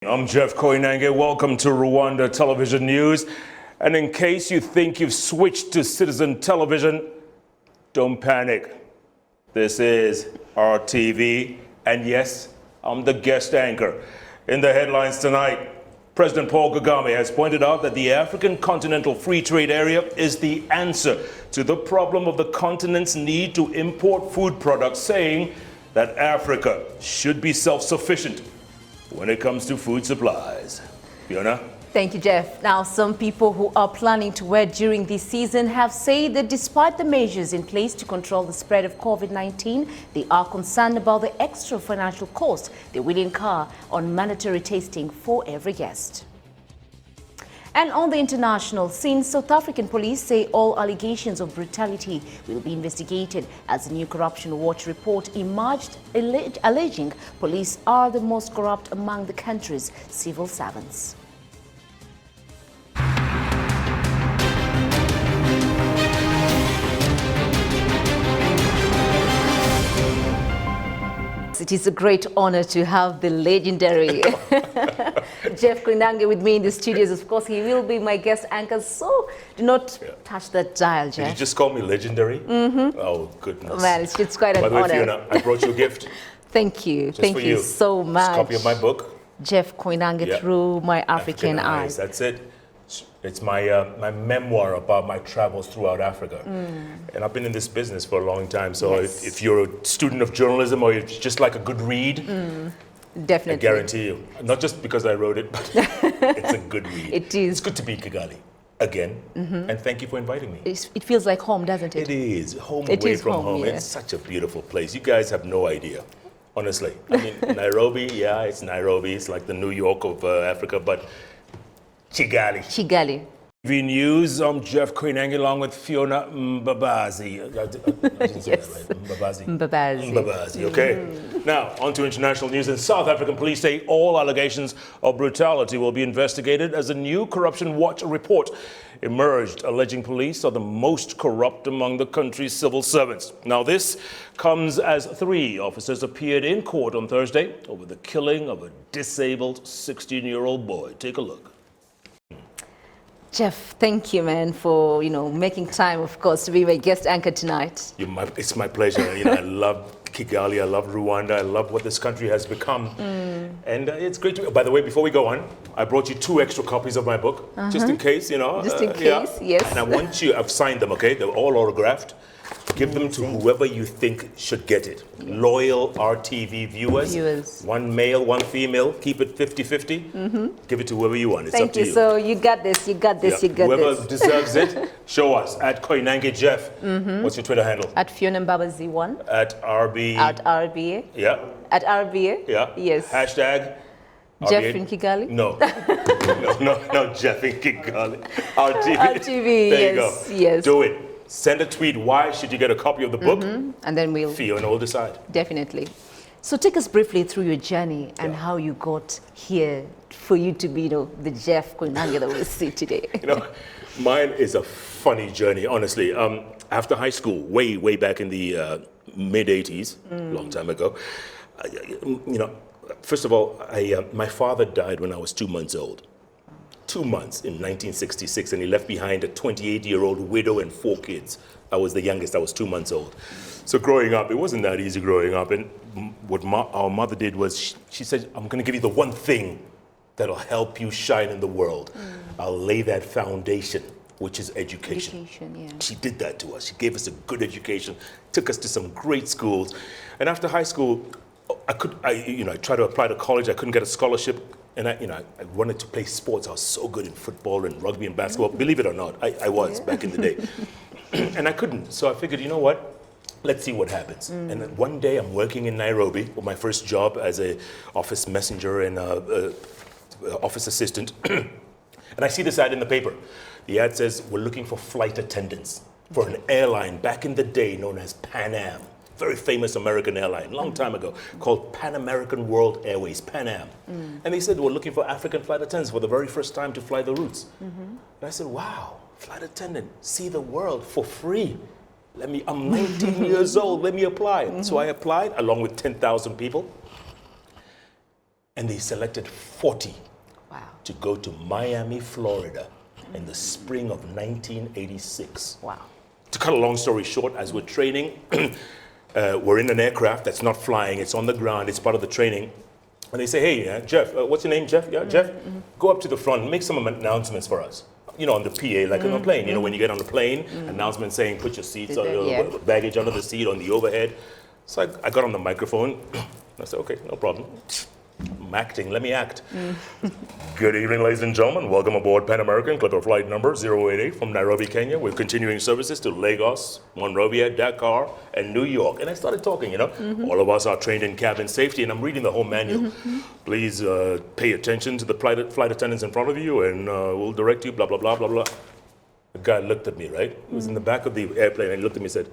I'm Jeff KOINANGE. Welcome to Rwanda Television News. And in case you think you've switched to citizen television, don't panic. This is RTV, and yes, I'm the guest anchor. In the headlines tonight, President Paul Kagame has pointed out that the African Continental Free Trade Area is the answer to the problem of the continent's need to import food products, saying that Africa should be self-sufficient when it comes to food supplies. Fiona? Thank you, Jeff. Now, some people who are planning to wed during this season have said that despite the measures in place to control the spread of COVID-19, they are concerned about the extra financial cost they will incur on mandatory testing for every guest. And on the international scene, South African police say all allegations of brutality will be investigated as a new corruption watch report emerged alleging police are the most corrupt among the country's civil servants. It is a great honor to have the legendary Jeff KOINANGE with me in the studios. Of course, he will be my guest anchor, so do not touch that dial, Jeff. Did you just call me legendary? Mm-hmm. Oh, goodness. Well, it's quite an honor. By the way, Fiona, I brought you a gift. Thank you. Just Thank for you so much. It's a copy of my book. Jeff KOINANGE Through My African Eyes. That's it. It's my my memoir about my travels throughout Africa. And I've been in this business for a long time, so if you're a student of journalism or you just like a good read, definitely. I guarantee you, not just because I wrote it, but it's a good read. It is. It's good to be in Kigali again, and thank you for inviting me. It feels like home, doesn't it? It is. Home It away is from home, home. yeah. It's such a beautiful place. You guys have no idea, honestly. I mean, Nairobi, yeah, it's Nairobi. It's like the New York of Africa, but Kigali. Kigali. TV News, I'm Jeff KOINANGE along with Fiona Mbabazi. I didn't say that right. Mbabazi. Mbabazi. Mbabazi, okay. Now, on to international news. And South African police say all allegations of brutality will be investigated as a new corruption watch report emerged, alleging police are the most corrupt among the country's civil servants. Now, this comes as 3 officers appeared in court on Thursday over the killing of a disabled 16-year-old boy. Take a look. Jeff, thank you, man, for making time, of course, to be my guest anchor tonight. It's my pleasure. I love Kigali, I love Rwanda, I love what this country has become, and it's great to. By the way, before we go on, I brought you 2 extra copies of my book, just in case, Just in case, yes. And I want you. I've signed them. Okay, they're all autographed. Give them to whoever you think should get it. Loyal RTV viewers. 1 male, 1 female. Keep it 50-50. Give it to whoever you want. It's up to you. Thank you. So you got this, you got this, you got whoever this. deserves it, show us. At KOINANGE Jeff. What's your Twitter handle? At Fiona Mbabazi1. At RB. At RBA. Yeah. At RBA. Yeah. Yes. Hashtag. Jeff RBA. in Kigali. No. no, Jeff in Kigali. RTV. RTV, There yes, you go. yes. Do it. Send a tweet. Why should you get a copy of the book? And then we'll... Fiona will decide. Definitely. So take us briefly through your journey and how you got here for you to be, the Jeff KOINANGE that we see today. Mine is a funny journey, honestly. After high school, way back in the mid-'80s, long time ago, first of all, my father died when I was 2 months old. 2 months in 1966, and he left behind a 28-year-old widow and 4 kids. I was the youngest. I was 2 months old. So growing up, it wasn't that easy growing up. And what our mother did was she said, I'm going to give you the one thing that'll help you shine in the world. I'll lay that foundation, which is education. She did that to us. She gave us a good education, took us to some great schools. And after high school, I tried to apply to college. I couldn't get a scholarship. And I wanted to play sports. I was so good in football and rugby and basketball. Believe it or not, I was back in the day. And I couldn't. So I figured, you know what? Let's see what happens. And then one day I'm working in Nairobi with my first job as an office messenger and office assistant. And I see this ad in the paper. The ad says, we're looking for flight attendants for an airline back in the day known as Pan Am. Very famous American airline, long time ago, called Pan American World Airways, Pan Am. And they said we're looking for African flight attendants for the very first time to fly the routes. And I said, wow, flight attendant, see the world for free. I'm 19 years old, let me apply. So I applied along with 10,000 people. And they selected 40 Wow. to go to Miami, Florida in the spring of 1986. Wow. To cut a long story short, as we're training, we're in an aircraft that's not flying, it's on the ground, it's part of the training. And they say, hey, Jeff, what's your name, Jeff? Yeah, Jeff, go up to the front and make some announcements for us. You know, on the PA, like on a plane. You know, when you get on the plane, announcement saying, put your seats on your baggage under the seat, on the overhead. So I got on the microphone. I said, okay, no problem. I'm acting, let me act. Good evening, ladies and gentlemen. Welcome aboard Pan American, Clipper flight number 088 from Nairobi, Kenya. We're continuing services to Lagos, Monrovia, Dakar, and New York. And I started talking, you know. All of us are trained in cabin safety, and I'm reading the whole manual. Please pay attention to the flight attendants in front of you, and we'll direct you, blah, blah, blah, blah, blah. The guy looked at me, right? He was in the back of the airplane, and he looked at me and said,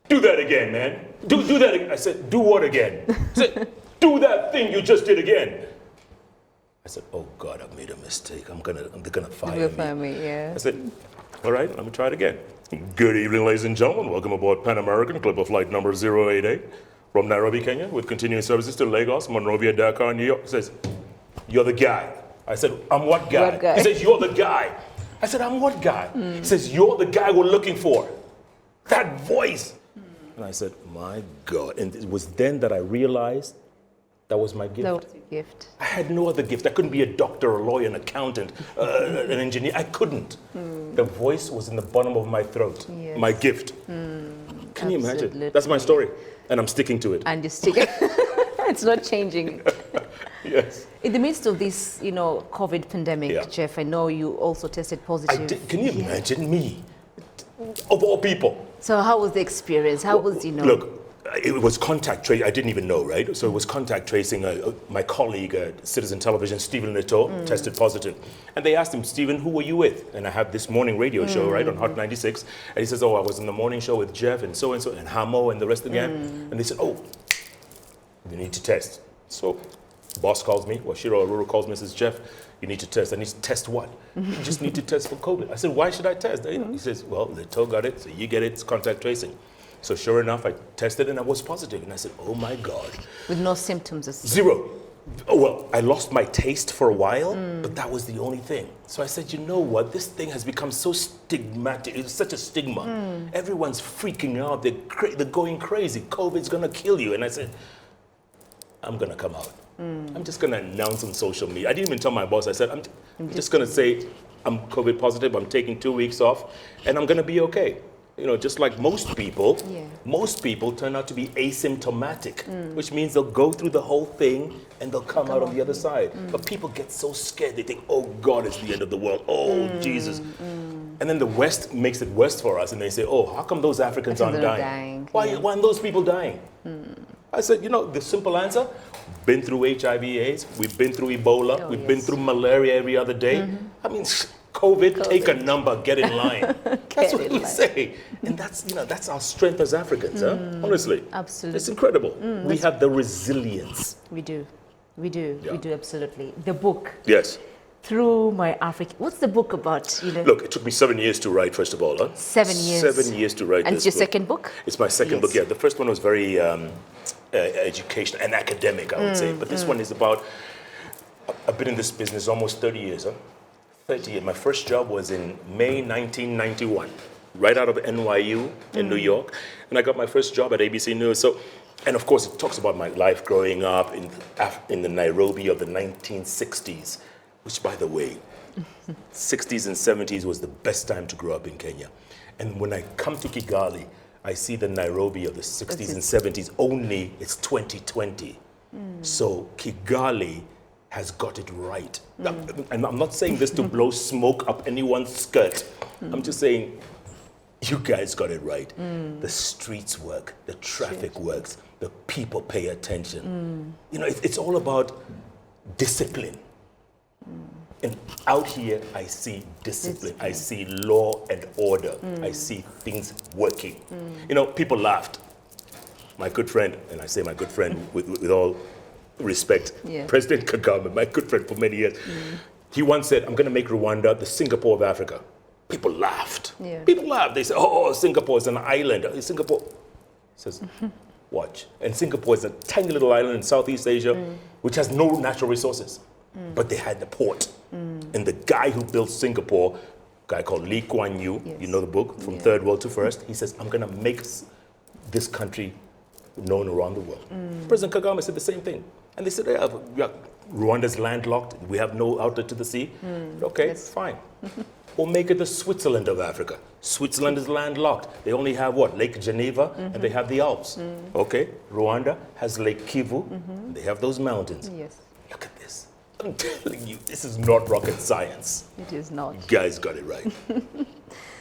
do that again, man. Do that again. I said, do what again? He said, do that thing you just did again. I said, oh God, I've made a mistake. they're gonna fire me. Yeah. I said, all right, let me try it again. Good evening, ladies and gentlemen. Welcome aboard Pan American, Clipper flight number 088 from Nairobi, Kenya, with continuing services to Lagos, Monrovia, Dakar, New York. He says, you're the guy. I said, I'm what guy? What guy? He says, you're the guy. I said, I'm what guy? He says, you're the guy we're looking for. That voice. And I said, my God. And it was then that I realized that was my gift. That was your gift. I had no other gift. I couldn't be a doctor, a lawyer, an accountant, an engineer. I couldn't. The voice was in the bottom of my throat. Yes. My gift. Can you imagine? That's my story. And I'm sticking to it. And you're sticking. It's not changing. Yes. In the midst of this, you know, COVID pandemic, Jeff, I know you also tested positive. I did. Can you imagine me? Of all people. So how was the experience? How was, you know? Look, it was contact tracing. I didn't even know, right? So it was contact tracing. My colleague at Citizen Television, Stephen Leto, tested positive. And they asked him, Stephen, who were you with? And I have this morning radio show, right, on Hot 96. And he says, oh, I was in the morning show with Jeff and so, and Hamo and the rest of the gang. And they said, oh, you need to test. So boss calls me, Shiro Aruru calls me and says, Jeff, you need to test. I need to test what? You just need to test for COVID. I said, why should I test? He says, well, Leto got it, so you get it. It's contact tracing. So sure enough, I tested and I was positive. And I said, oh my God. With no symptoms? Zero. Oh, well, I lost my taste for a while, but that was the only thing. So I said, you know what? This thing has become so stigmatic. It's such a stigma. Everyone's freaking out. They're going crazy. COVID's going to kill you. And I said, I'm going to come out. I'm just going to announce on social media. I didn't even tell my boss. I said, I'm just going to say I'm COVID positive. I'm taking 2 weeks off, and I'm going to be okay. You know, just like most people turn out to be asymptomatic, which means they'll go through the whole thing and they'll come out on the other side. But people get so scared. They think, oh God, it's the end of the world. Oh, Jesus. And then the West makes it worse for us. And they say, oh, how come those Africans aren't dying? Why aren't those people dying? I said, you know, the simple answer, been through HIV/AIDS, we've been through Ebola, we've been through malaria every other day. I mean, COVID, take a number, get in line. That's what we say. And that's, you know, that's our strength as Africans, honestly. Absolutely. It's incredible. We have the resilience. We do. We do. Yeah. We do, absolutely. The book. Yes. Through My Africa. What's the book about? You know? Look, it took me 7 years to write, first of all. 7 years. 7 years to write and this it's your book. second book? It's my second book, yeah. The first one was very educational and academic, I would say. But this one is about, I've been in this business almost 30 years, 30 years. My first job was in May 1991, right out of NYU in New York. And I got my first job at ABC News. So, and of course, it talks about my life growing up in the Nairobi of the 1960s, which, by the way, 60s and 70s was the best time to grow up in Kenya. And when I come to Kigali, I see the Nairobi of the 60s and 70s only, it's 2020. So Kigali has got it right. And I'm not saying this to blow smoke up anyone's skirt. I'm just saying, you guys got it right. The streets work, the traffic works, the people pay attention. You know, it's all about discipline. And out here, I see discipline. I see law and order. I see things working. You know, people laughed. My good friend, and I say my good friend with all respect, President Kagame, my good friend for many years, he once said, I'm going to make Rwanda the Singapore of Africa. People laughed. People laughed. They said, oh, Singapore is an island. Singapore. He says, Watch. And Singapore is a tiny little island in Southeast Asia, which has no natural resources. But they had the port. And the guy who built Singapore, a guy called Lee Kuan Yew, you know the book, From Third World to First, he says, I'm going to make this country known around the world. President Kagame said the same thing. And they said, yeah, Rwanda's landlocked. We have no outlet to the sea. Okay, fine. We'll make it the Switzerland of Africa. Switzerland is landlocked. They only have what? Lake Geneva, and they have the Alps. Okay, Rwanda has Lake Kivu. And they have those mountains. Yes. Look at this. I'm telling you, this is not rocket science. It is not. You guys got it right.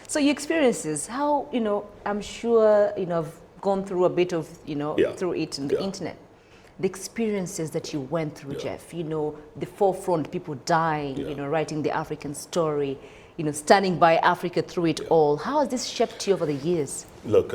So your experiences, how, I'm sure, I've gone through a bit of, through it in the internet. The experiences that you went through, Jeff, the forefront, people dying, writing the African story, standing by Africa through it all. How has this shaped you over the years? Look,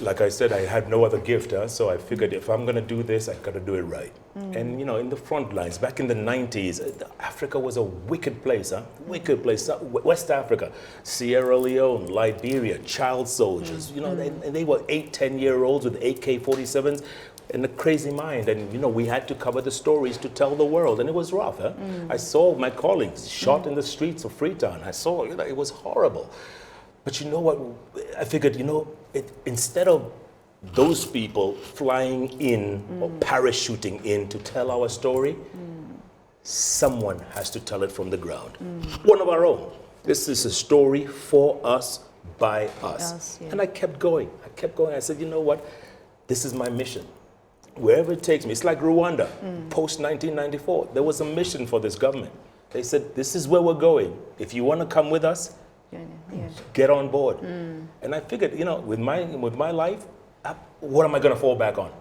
like I said, I had no other gift, so I figured if I'm going to do this, I've got to do it right. And, in the front lines, back in the 90s, Africa was a wicked place, Wicked place. West Africa, Sierra Leone, Liberia, child soldiers, and they were 8, 10-year-olds with AK-47s and a crazy mind. And, we had to cover the stories to tell the world. And it was rough, I saw my colleagues shot in the streets of Freetown. I saw, it was horrible. But you know what? I figured, instead of those people flying in or parachuting in to tell our story, someone has to tell it from the ground. One of our own. This is a story for us, by us. And I kept going. I said, you know what? This is my mission. Wherever it takes me. It's like Rwanda, post-1994. There was a mission for this government. They said, this is where we're going. If you want to come with us, get on board. And I figured, with my life, what am I going to fall back on?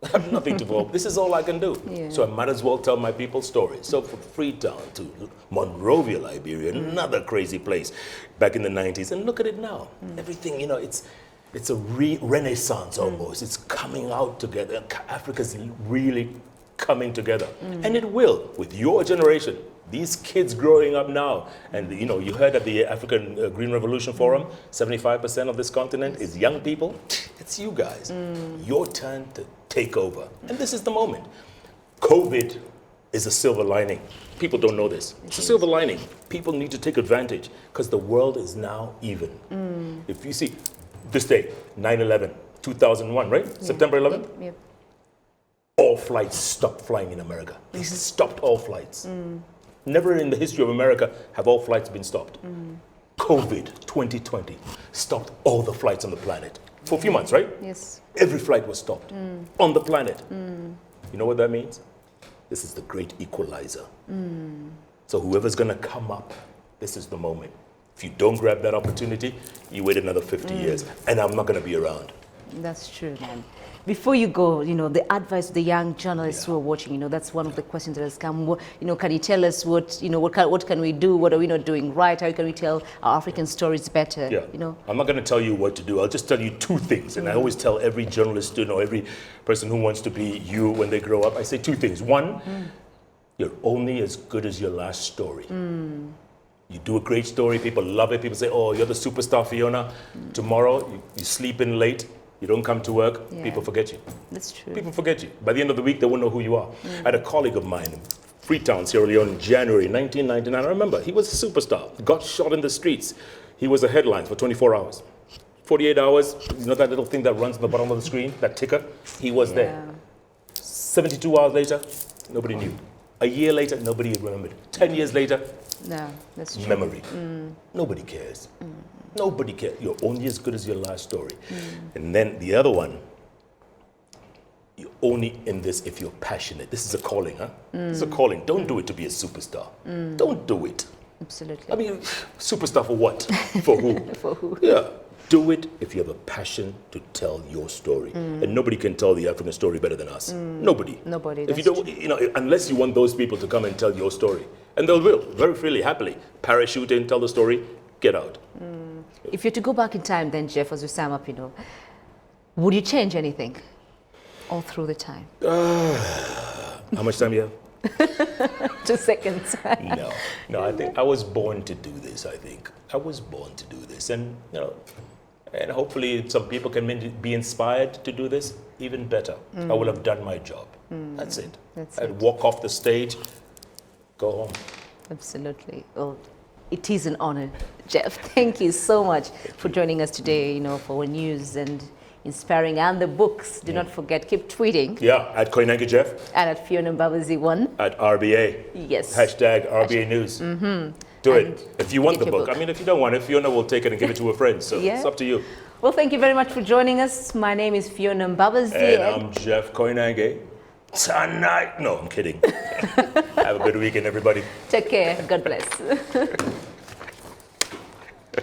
I have nothing to fall. This is all I can do. So I might as well tell my people's stories. So from Freetown to Monrovia, Liberia, another crazy place back in the 90s. And look at it now. Everything, it's a renaissance almost. It's coming out together. Africa's really coming together. And it will, with your generation. These kids growing up now, and you heard at the African Green Revolution Forum, 75% of this continent is young people. It's you guys. Your turn to take over. And this is the moment. COVID is a silver lining. People don't know this. It's a silver lining. People need to take advantage because the world is now even. If you see this day, 9/11, 2001, right? September 11th? Yep. All flights stopped flying in America. They stopped all flights. Never in the history of America have all flights been stopped. COVID 2020 stopped all the flights on the planet. For a few months, right? Yes. Every flight was stopped on the planet. You know what that means? This is the great equalizer. So whoever's going to come up, this is the moment. If you don't grab that opportunity, you wait another 50 years, and I'm not going to be around. That's true, man. Before you go, the advice to the young journalists who are watching, that's one of the questions that has come. Can you tell us what can we do? What are we not doing right? How can we tell our African stories better? I'm not going to tell you what to do. I'll just tell you two things. And I always tell every journalist, every person who wants to be you when they grow up, I say two things. One, you're only as good as your last story. You do a great story, people love it. People say, oh, you're the superstar, Fiona. Tomorrow, you sleep in late. You don't come to work, people forget you. That's true. People forget you. By the end of the week, they won't know who you are. I had a colleague of mine in Freetown, Sierra Leone, in January 1999. I remember, he was a superstar. Got shot in the streets. He was a headline for 24 hours. 48 hours, that little thing that runs on the bottom of the screen, that ticker? He was there. 72 hours later, nobody knew. A year later, nobody remembered. 10 years later, that's true. Memory. Nobody cares. Nobody cares. You're only as good as your last story. And then the other one, you're only in this if you're passionate. This is a calling, It's a calling. Don't do it to be a superstar. Don't do it. Absolutely. I mean, superstar for what? For who? For who? Yeah. Do it if you have a passion to tell your story. And nobody can tell the African story better than us. Nobody. Nobody. If you don't, unless you want those people to come and tell your story. And they will, very freely, happily. Parachute in, tell the story, get out. If you're to go back in time then, Jeff, as we sum up, would you change anything all through the time? How much time you have? 2 seconds. No, I think I was born to do this, I think. I was born to do this. And, and hopefully some people can be inspired to do this. even better. I will have done my job. That's it. That's I'd it. walk off the stage, go home. Absolutely. Well, it is an honor, Jeff. Thank you so much for joining us today, for our news and inspiring and the books. Do not forget, keep tweeting. Yeah, at KOINANGE Jeff. And at Fiona Mbabazi1. At RBA. Yes. Hashtag RBA News. Do it. If you want the your book. book. I mean, if you don't want it, Fiona will take it and give it to a friend. So Yeah. it's up to you. Well, thank you very much for joining us. My name is Fiona Mbabazi. And I'm Jeff KOINANGE. Tonight. No, I'm kidding. Have a good weekend, everybody. Take care. God bless.